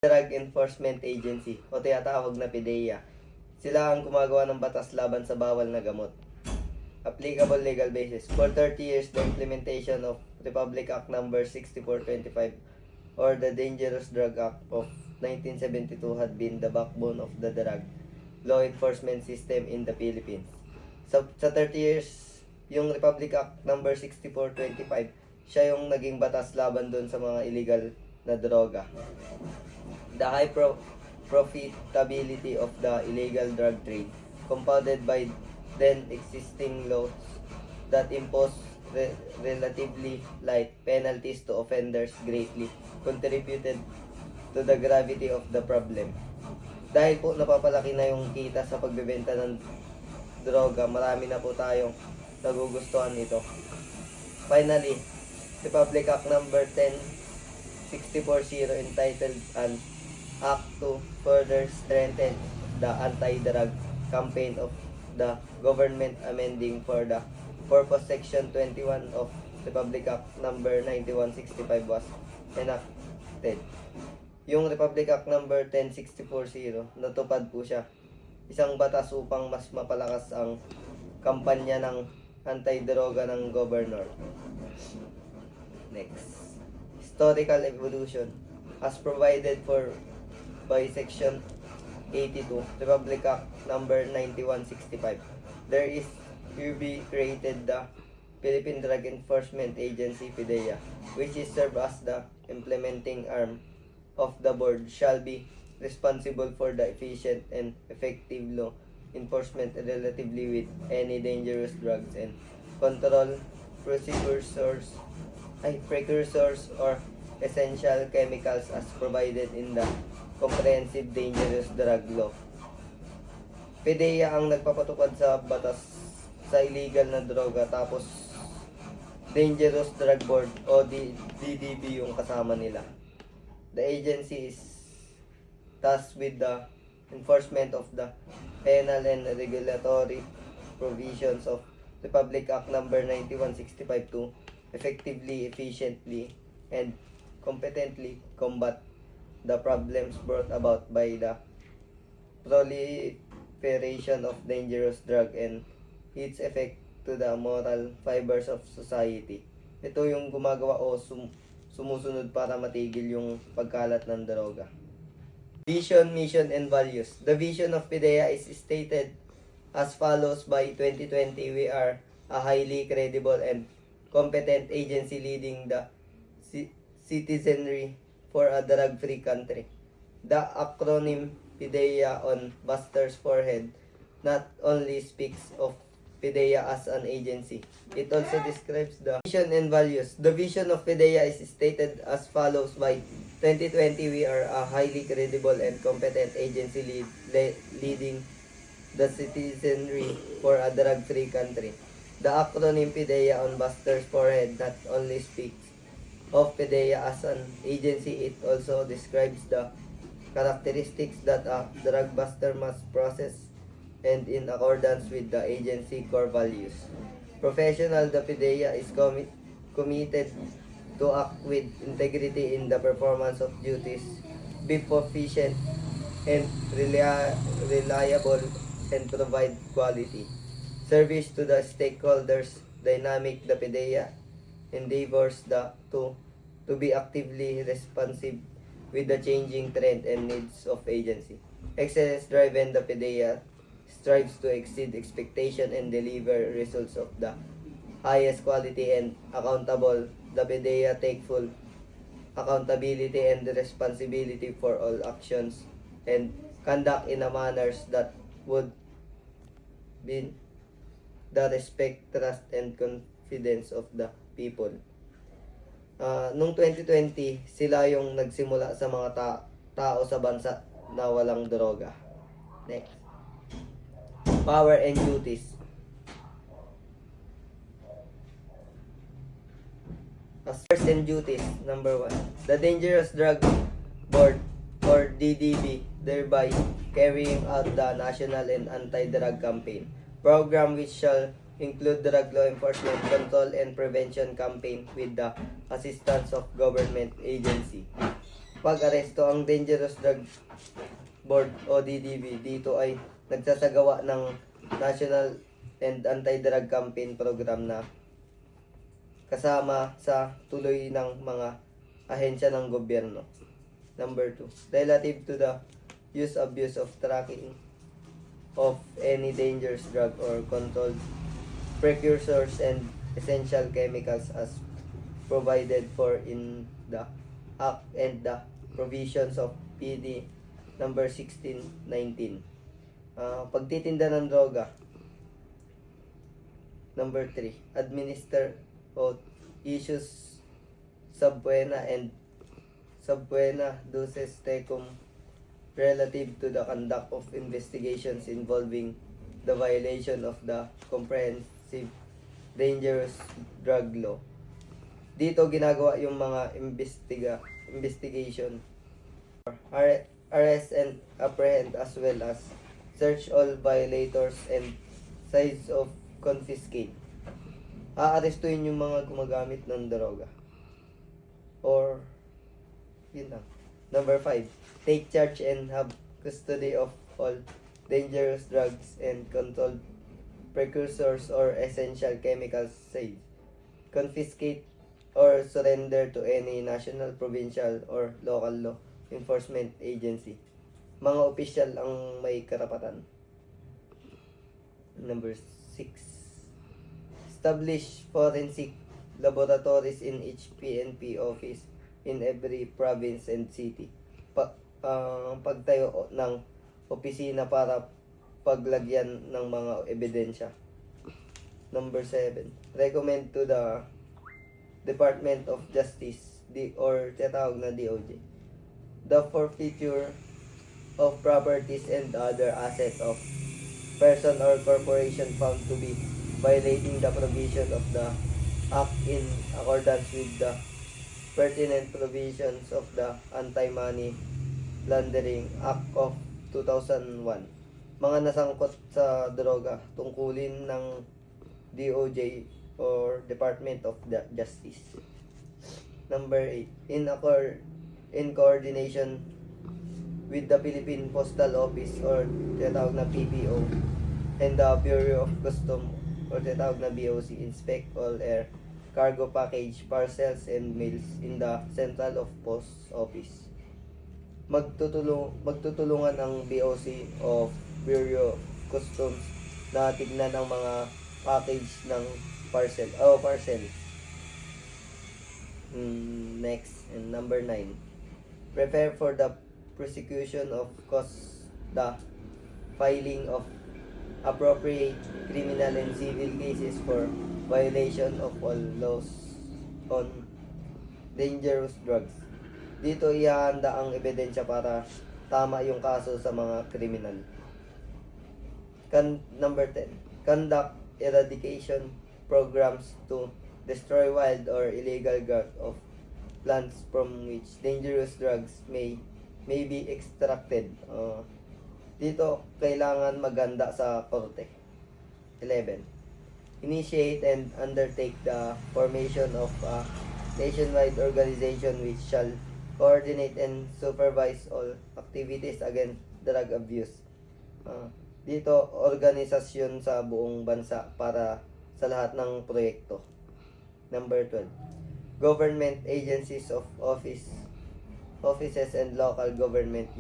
Drug Enforcement Agency o tinatawag na PDEA. Sila ang gumagawa ng batas laban sa bawal na gamot. Applicable legal basis. For 30 years, the implementation of Republic Act No. 6425 or the Dangerous Drug Act of 1972 had been the backbone of the drug law enforcement system in the Philippines. Sa 30 years, yung Republic Act No. 6425, siya yung naging batas laban doon sa mga illegal na droga. The high profitability of the illegal drug trade, compounded by then existing laws that impose relatively light penalties to offenders, greatly contributed to the gravity of the problem. Dahil po napapalaki na yung kita sa pagbebenta ng droga, marami na po tayong nagugustuhan nito. Finally, Republic Act No. 10640 entitled an Act to further strengthen the anti-drug campaign of the government, amending for the purpose Section 21 of Republic Act No. 9165 was enacted. Yung Republic Act No. 10640, natupad po siya. Isang batas upang mas mapalakas ang kampanya ng anti-droga ng governor. Next. Historical evolution. As provided for by Section 82, Republic Act No. 9165, there is to be created the Philippine Drug Enforcement Agency, PDEA, which is served as the implementing arm of the board, shall be responsible for the efficient and effective law enforcement relatively with any dangerous drugs and control precursors or essential chemicals as provided in the Comprehensive Dangerous Drug Law. PDEA ang nagpapatupad sa batas sa illegal na droga, tapos Dangerous Drug Board o DDB yung kasama nila. The agency is tasked with the enforcement of the penal and regulatory provisions of Republic Act No. 9165 to effectively, efficiently, and competently combat the problems brought about by the proliferation of dangerous drug and its effect to the moral fibers of society. Ito yung gumagawa o sumusunod para matigil yung pagkalat ng droga. Vision, mission, and values. The vision of PDEA is stated as follows: by 2020, we are a highly credible and competent agency leading the citizenry for a drug-free country. The acronym PDEA on Buster's forehead not only speaks of PDEA as an agency, it also describes the vision and values. The vision of PDEA is stated as follows: by 2020, we are a highly credible and competent agency leading the citizenry for a drug-free country. The acronym PDEA on Buster's forehead not only speaks of PDEA as an agency, it also describes the characteristics that a drug buster must possess and in accordance with the agency core values. Professional, the PDEA is committed to act with integrity in the performance of duties, be proficient and reliable, and provide quality service to the stakeholders. Dynamic, the PDEA endeavors to be actively responsive with the changing trend and needs of agency. Excellence driven, the PDEA strives to exceed expectation and deliver results of the highest quality and accountable. The PDEA take full accountability and responsibility for all actions and conduct in a manners that would be the respect, trust, and confidence of the people. Noong 2020, sila yung nagsimula sa mga tao sa bansa na walang droga. Next. Power and duties. Powers and duties. Number 1. The Dangerous Drug Board or DDB, thereby carrying out the National and Anti-Drug Campaign program, which shall include drug law enforcement, control, and prevention campaign with the assistance of government agency. pag-aresto. Ang Dangerous Drug Board o DDB dito ay nagsasagawa ng National and Anti-Drug Campaign Program na kasama sa tuloy ng mga ahensya ng gobyerno. Number 2, relative to the use, abuse of tracking of any dangerous drug or controlled precursors and essential chemicals as provided for in the Act and the provisions of PD number 1619. Pagtitinda ng droga. Number 3, administer o issues subpoena and subpoena duces tecum relative to the conduct of investigations involving the violation of the comprehensive dangerous drug law. Dito ginagawa yung mga investigation, arrest and apprehend as well as search all violators and size of confiscate. Aarestuhin yung mga gumagamit ng droga. Or, yun lang. Number 5, take charge and have custody of all dangerous drugs and controlled precursors or essential chemicals, say, confiscate or surrender to any national, provincial, or local law enforcement agency. Mga opisyal ang may karapatan. Number 6, establish forensic laboratories in each PNP office in every province and city. Pagtayo ng opisina para paglagyan ng mga ebidensya. Number 7, recommend to the Department of Justice or tinatawag na DOJ the forfeiture of properties and other assets of person or corporation found to be violating the provision of the Act in accordance with the pertinent provisions of the Anti-Money Laundering Act of 2001. Mga nasangkot sa droga, tungkulin ng DOJ or Department of Justice. Number 8, in coordination with the Philippine Postal Office or tinatawag na PPO and the Bureau of Customs or tinatawag na BOC, inspect all air cargo package, parcels, and mails in the Central of Post Office. Magtutulungan ang BOC of Bureau of Customs na tignan ang mga package ng parcel. Next, and number 9, prepare for the prosecution of cause the filing of appropriate criminal and civil cases for violation of all laws on dangerous drugs. Dito ihahanda ang ebidensya para tama yung kaso sa mga kriminal. Number 10, conduct eradication programs to destroy wild or illegal growth of plants from which dangerous drugs may be extracted. Dito kailangan maganda sa korte. 11, initiate and undertake the formation of a nationwide organization which shall coordinate and supervise all activities against drug abuse. Dito, organisasyon sa buong bansa para sa lahat ng proyekto. Number 12, government agencies of offices and local government